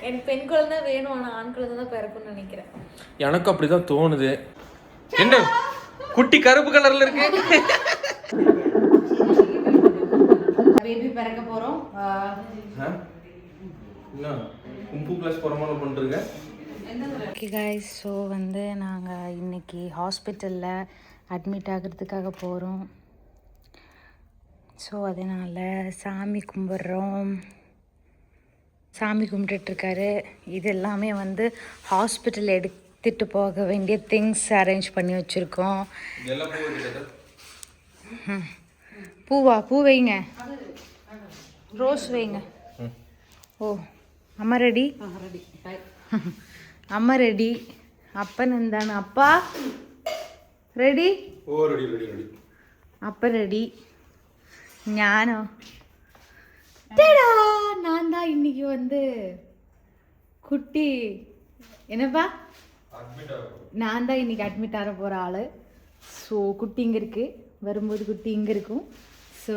எனக்கு பெண் குழந்தை வேணும், ஆனா ஆண் குழந்தை தான் பிறக்கும்னு நினைக்கிறேன். எனக்கு அப்படிதான் தோணுது. என்ன குட்டி கருப்பு கலர்ல இருக்கு? பேபி பிறக்க போறோம். என்ன கும்பு ப்ளஸ் போறமால பண்றீங்க? ஓகே गाइस, ஸோ வந்து நாங்கள் இன்னைக்கு ஹாஸ்பிட்டலில் அட்மிட் ஆகிறதுக்காக போகிறோம். ஸோ அதனால் சாமி கும்பிட்றோம். சாமி கும்பிட்டுட்ருக்காரு. இது எல்லாமே வந்து ஹாஸ்பிட்டல் எடுத்துகிட்டு போக வேண்டிய திங்ஸ் அரேஞ்ச் பண்ணி வச்சுருக்கோம். பூவா? பூ வைங்க, ரோஸ் வைங்க. ஓ அம்மா ரெடி? அம்மா ரெடி. அப்பன் இருந்தானு? அப்பா ரெடி? ஓ ரெடி ரெடி ரெடி. அப்ப ரெடி. ஞானோ நான் தான் இன்னைக்கு வந்து குட்டி என்னப்பா, நான் தான் இன்னைக்கு அட்மிட் ஆக போகிற ஆள். ஸோ குட்டி இங்கே இருக்குது, வரும்போது குட்டி இங்கே இருக்கும். ஸோ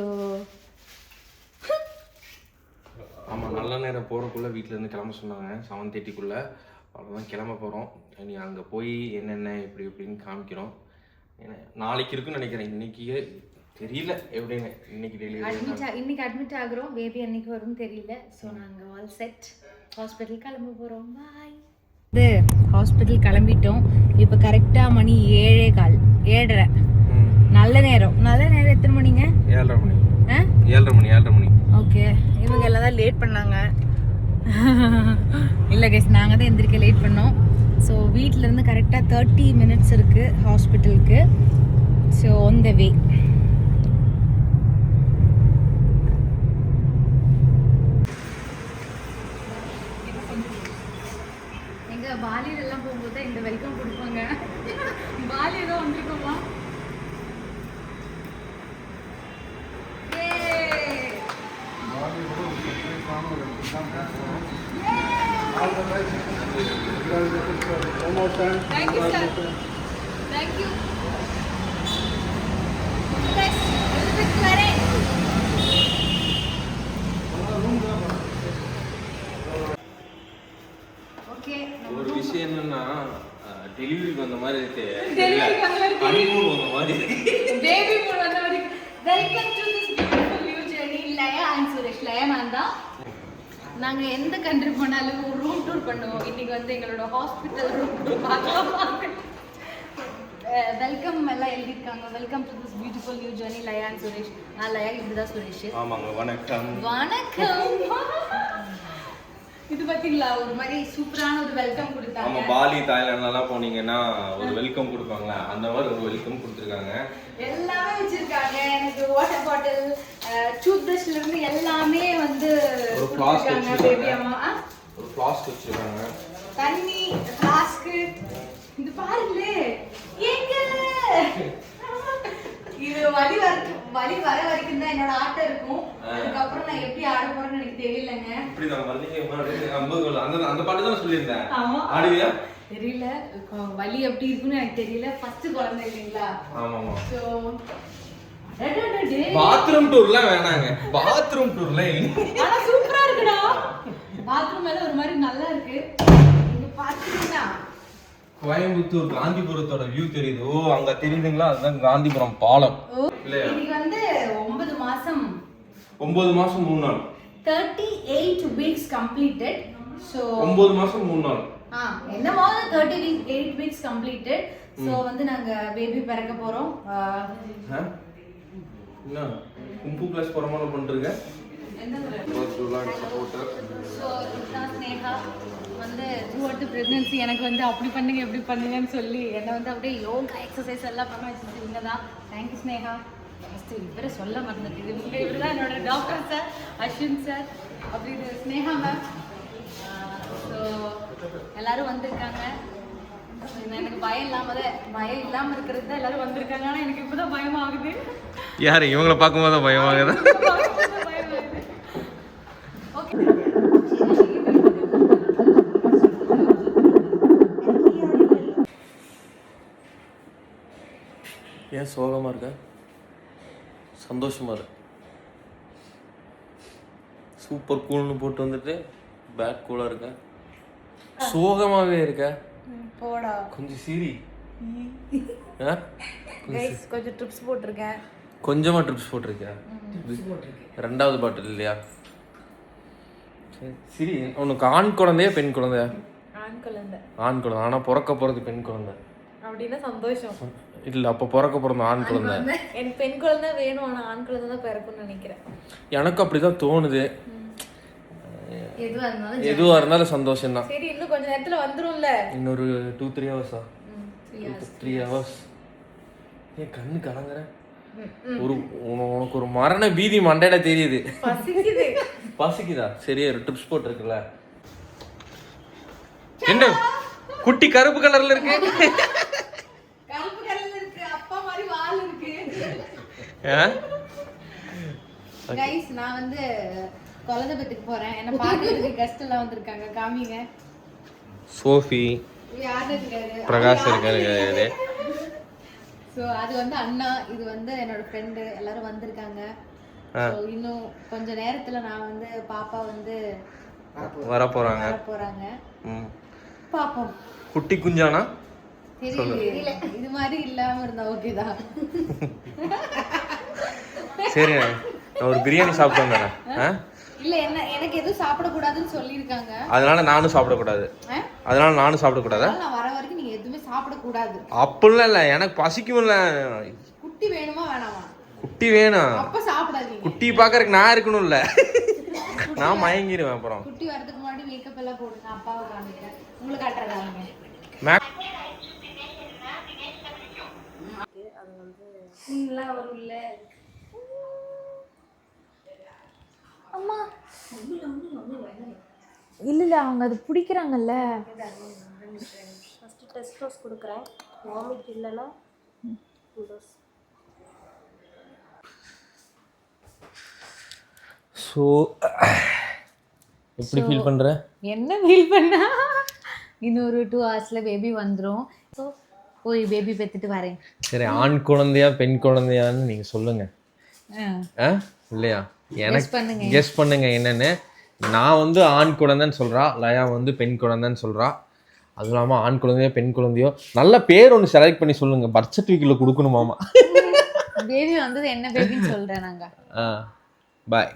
ஆமாம், நல்ல நேரம் போகிறக்குள்ளே வீட்டிலேருந்து கிளம்ப சொன்னாங்க 7:30க்குள்ளே. அவ்வளோதான் கிளம்ப போகிறோம். நீ அங்கே போய் என்னென்ன எப்படி எப்படின்னு காமிக்கிறோம். ஏன்னா நாளைக்கு இருக்குன்னு நினைக்கிறேன், இன்னைக்கு தெரியல எப்படின்னு. இன்னைக்கு இன்னைக்கு அட்மிட் ஆகுறோம். பேபி அன்னைக்கு வரும்னு தெரியல. ஸோ நாங்கள் ஆல் செட், ஹாஸ்பிட்டல் கிளம்ப போகிறோம். பாய். இது ஹாஸ்பிட்டல் கிளம்பிட்டோம். இப்போ கரெக்டாக மணி 7:15. நல்ல நேரம். நல்ல நேரம் எத்தனை மணிங்க? 7:30 மணி. 7:30 மணி. ஓகே, இவங்க எல்லாம் தான் லேட் பண்ணாங்க. இல்லை கைஸ், நாங்கள் தான் எந்திரிக்க லேட் பண்ணோம். ஸோ வீட்டிலேருந்து கரெக்டாக 30 minutes இருக்குது ஹாஸ்பிட்டலுக்கு. ஸோ ஆன் த வே. எங்கள் பாலியிலெல்லாம் போகும்போது தான் இந்த வெல்கம் கொடுப்பாங்க. பாலி ஏதோ வந்துருக்கோமா? One more time. Thank you, sir. Thank you. Guys, a little bit clearing. Okay. ஒரு விஷயம் என்னன்னா, டெலிவரிக்கு வந்த மாதிரி இருக்கு. டெலிவரிக்கு வந்த மாதிரி ஹனிமூன் வந்த மாதிரி இருக்கு. பேபி மூன் வந்த மாதிரி. Welcome to this beautiful new journey. லயா அண்ட் சுரேஷ். லயா மேம் தான். நாங்கள் எந்த கண்ட்ரி போனாலும் ஒரு ரூம் டூர் பண்ணுவோம். இன்னைக்கு வந்து எங்களோட ஹாஸ்பிட்டல் ரூம் டூர் பார்க்கலாம். வெல்கம் எல்லாம் எழுதியிருக்காங்க. Welcome to this beautiful new journey லயா அண்ட் சுரேஷ். லயா, இப்படிதான் சுரேஷ். ஆமாங்க, வணக்கம். வணக்கம். இது பாத்தீங்களா, ஒரு மாதிரி சூப்பரான ஒரு வெல்கம் கொடுத்தாங்க. ஆமா, பாலி தாய்லாந்துலாம் போனீங்கன்னா ஒரு வெல்கம் கொடுப்பாங்களா, அந்த மாதிரி ஒரு வெல்கம் கொடுத்துருக்காங்க. எல்லாமே வச்சிருக்காங்க. எனக்கு வாட்டர் பாட்டில், டூத் பிரஷ்ல இருந்து எல்லாமே வந்து ஒரு ஃப்ளாஸ்க் வச்சிருக்காங்க. ஒரு ஃப்ளாஸ்க் வச்சிருக்காங்க. தண்ணி ஃப்ளாஸ்க். இது பாருங்களே, ஏங்க இது வலி வர வரைக்கும் தான் என்னோட ஆட்டம் இருக்கும். அதுக்கப்புறம் நான் எப்படி ஆட போறேன்னு எனக்கு தெரியலங்க. இப்படி நான் மல்லிகை அந்த பாட்டு தான் சொல்லியிருந்தேன். ஆடுவியா? தெரியல, வலி எப்படி இருக்குன்னு எனக்கு தெரியல. ஃபர்ஸ்ட் குழந்தை இல்லைங்களா? ஆமாமா. சோ பாத்ரூம் டூர்ல வேணாங்க, பாத்ரூம் டூர்ல ஆனா சூப்பரா இருக்குடா. பாத்ரூம் எல்லாம் ஒரு மாதிரி நல்லா இருக்கு. நீங்க பாத்தீங்கன்னா கோயம்புத்தூர் காந்திபுரத்தோட வியூ தெரியுது. ஓ, அங்க தெரியுதுங்களா? அதுதான் காந்திபுரம் பாலம். இன்னைக்கு வந்து 9 மாசம் 3 நாள் 38 weeks completed. So 9 மாசம் 3 நாள். என்னமோ 38 weeks completed. So வந்து நாங்க பேபி பிறக்க போறோம். என்ன கும்பு ப்ளஸ் போறமால பண்றீங்க? வந்து த்ரூஅவுட் தி பிரெக்னன்சி எனக்கு வந்து அப்படி பண்ணுங்க எப்படி பண்ணுங்கன்னு சொல்லி என்னை வந்து அப்படியே யோகா எக்ஸசைஸ் எல்லாம் பண்ண வச்சுட்டு இவங்க தான். தேங்க்யூ ஸ்னேகா. ஃபஸ்ட்டு இவரை சொல்ல மறந்துட்டு, இவர் தான் என்னோட டாக்டர் சார், அஸ்வின் சார், அப்படி இது ஸ்னேகா மேம். ஸோ எல்லாரும் வந்திருக்காங்க. எனக்கு பயம் இல்லாமல் இருக்கிறது தான் எல்லாரும் வந்திருக்காங்க. ஆனால் எனக்கு இப்போ தான் பயமாகுது. யாரு இவங்கள பார்க்கும்போது தான் பயமாகுது. ஏன் சோகமாக இருக்க? சந்தோஷமாக இருக்கு. சூப்பர் கூல்னு போட்டு வந்துட்டு பேக் கூலாக இருக்க, சோகமாகவே இருக்க. போடா. கொஞ்சம் சிரி. கைஸ் கொஞ்சம் ட்ரிப்ஸ் போட்டிருக்கேன். கொஞ்சமாக ட்ரிப்ஸ் போட்டிருக்கியா? ரெண்டாவது பாட்டில் இல்லையா? சரி, உனக்கு ஆண் குழந்தையா பெண் குழந்தையா? ஆண் குழந்தை. ஆண் குழந்தை. ஆனால் பிறக்க போகிறது பெண் குழந்தை அப்படின்னா சந்தோஷம் இல்லை. அப்போ பிறக்க போகிறது ஆண் குழந்தை. எனக்கு பெண் குழந்தை வேணும், ஆனால் ஆண் குழந்தை தான் பிறக்கும்னு நினைக்கிறேன். எனக்கு அப்படி தான் தோணுது. எதுவாக இருந்தாலும் சந்தோஷம் தான். சரி, இன்னும் கொஞ்ச நேரத்தில் வந்துரும்ல. இன்னொரு 2-3 ஹவர்ஸா? 3 ஹவர்ஸ். ஏன் கண்ணு கலங்குற? உனக்கு ஒரு மரண பீதி மண்டையில தெரியுது. பசிக்குதா? சரி, ஒரு டிப்ஸ் போட்டிருக்குல்ல. என்ன குட்டி கருப்பு கலர்ல இருக்கு? கருப்பு கலர்ல இருக்கு, அப்பா மாதிரி வால் இருக்கு. கைஸ், நான் வந்து குழந்தை பெத்துக்கு போறேன். என்ன பார்க்கிறதுக்கு கெஸ்ட் எல்லாம் வந்திருக்காங்க. காமிங்க. சோஃபி, யாரு இருக்காரு? பிரகாஷ் இருக்காரு. ஸோ அது வந்து அண்ணா, இது வந்து என்னோட ஃப்ரெண்டு, எல்லாரும் வந்திருக்காங்க. ஸோ இன்னும் கொஞ்ச நேரத்தில் நான் வந்து பாப்பா வந்து வர போறாங்க. பாப்போம். குட்டி குஞ்சானா தெரியல, இது மாதிரி இல்லாம இருந்தா ஓகே தான். சரி, நான் ஒரு பிரியாணி சாப்பிட்டு வந்தேன். இல்ல, என்ன எனக்கு எதுவும் சாப்பிடக்கூடாதுன்னு சொல்லியிருக்காங்க. அதனால நானும் சாப்பிடக்கூடாது. நான் வர வரைக்கும் நீங்க எதுவுமே சாப்பிடக்கூடாது. அப்படிலாம் இல்லை, எனக்கு பசிக்கும்ல. குட்டி வேணுமா வேணாமா? குட்டி வேணும். அப்ப சாப்பிடாதீங்க. குட்டி பாக்கறதுக்கு நான் இருக்கணும்ல. நான் மயங்கிடுவேன். அப்புறம் குட்டி வரதுக்கு முன்னாடி மேக்கப் எல்லாம் போடுங்க. அப்பாவை காமிக்கிறேன், உங்களுக்கு காட்டுறதாங்க. அது வந்து வரும்ல. அம்மா இல்ல, அவங்க அது பிடிக்கிறாங்கல்ல. ஃபர்ஸ்ட் டெஸ்ட் டோஸ் கொடுக்குறேன். வாமிட் இல்லைன்னா டோஸ். ஸோ எப்படி ஃபீல் பண்ற? என்ன ஃபீல் பண்ணா, இன்னொரு 2 ஹவர்ஸ்ல பேபி வந்துடும். ஸோ போய் பேபி பெற்றுட்டு வரேன். சரி, ஆண் குழந்தையா பெண் குழந்தையான்னு நீங்க சொல்லுங்க. இல்லையா? எனக்கு கெஸ் பண்ணுங்க என்னன்னு. நான் வந்து ஆண் குழந்தைன்னு சொல்றா, லயா வந்து பெண் குழந்தைன்னு சொல்றா. அதுவும் இல்லாமல் ஆண் குழந்தையோ பெண் குழந்தையோ நல்ல பேர் ஒன்று செலக்ட் பண்ணி சொல்லுங்க. பர்த் சர்டிஃபிகேட்ல கொடுக்கணுமாமா. பேபி வந்தது என்ன பேபின்னு சொல்றேன் நாங்க. பாய்.